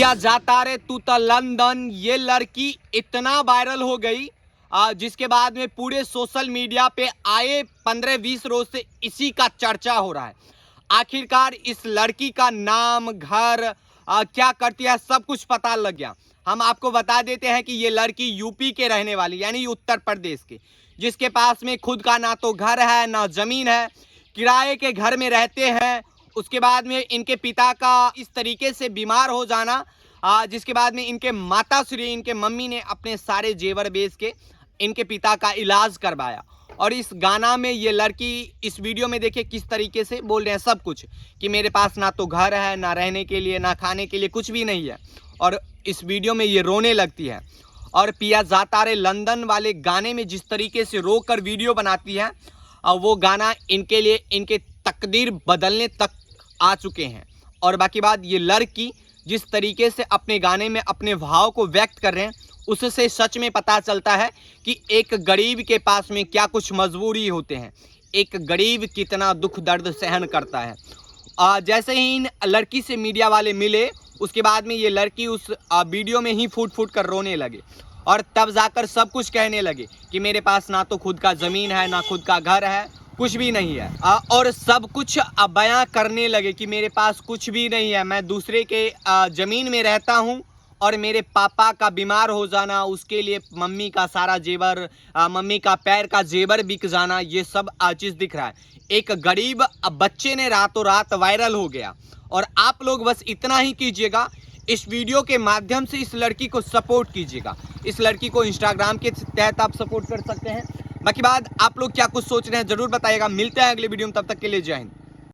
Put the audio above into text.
पिया जाता रे तू तो लंदन, ये लड़की इतना वायरल हो गई जिसके बाद में पूरे सोशल मीडिया पे आए 15-20 रोज से इसी का चर्चा हो रहा है। आखिरकार इस लड़की का नाम, घर, क्या करती है, सब कुछ पता लग गया। हम आपको बता देते हैं कि ये लड़की यूपी के रहने वाली यानी उत्तर प्रदेश के, जिसके पास में खुद का ना तो घर है ना जमीन है, किराए के घर में रहते हैं। उसके बाद में इनके पिता का इस तरीके से बीमार हो जाना, जिसके बाद में इनके माताश्री, इनके मम्मी ने अपने सारे जेवर बेच के इनके पिता का इलाज करवाया। और इस गाना में ये लड़की इस वीडियो में देखिए किस तरीके से बोल रहे हैं सब कुछ, कि मेरे पास ना तो घर है, ना रहने के लिए, ना खाने के लिए, कुछ भी नहीं है। और इस वीडियो में ये रोने लगती है। और पिया जाता रे लंदन वाले गाने में जिस तरीके से रो कर वीडियो बनाती है, वो गाना इनके लिए इनके तकदीर बदलने तक आ चुके हैं। और बाकी बात, ये लड़की जिस तरीके से अपने गाने में अपने भाव को व्यक्त कर रहे हैं, उससे सच में पता चलता है कि एक गरीब के पास में क्या कुछ मजबूरी होते हैं, एक गरीब कितना दुख दर्द सहन करता है। जैसे ही इन लड़की से मीडिया वाले मिले, उसके बाद में ये लड़की उस वीडियो में ही फूट फूट कर रोने लगे और तब जाकर सब कुछ कहने लगे कि मेरे पास ना तो खुद का ज़मीन है, ना खुद का घर है, कुछ भी नहीं है। और सब कुछ बयां करने लगे कि मेरे पास कुछ भी नहीं है, मैं दूसरे के ज़मीन में रहता हूं और मेरे पापा का बीमार हो जाना, उसके लिए मम्मी का सारा जेवर, मम्मी का पैर का जेवर बिक जाना, ये सब चीज़ दिख रहा है। एक गरीब बच्चे ने रातों रात वायरल हो गया। और आप लोग बस इतना ही कीजिएगा, इस वीडियो के माध्यम से इस लड़की को सपोर्ट कीजिएगा। इस लड़की को इंस्टाग्राम के तहत आप सपोर्ट कर सकते हैं। बाकी बात, आप लोग क्या कुछ सोच रहे हैं ज़रूर बताइएगा। मिलते हैं अगले वीडियो में, तब तक के लिए जय हिंद।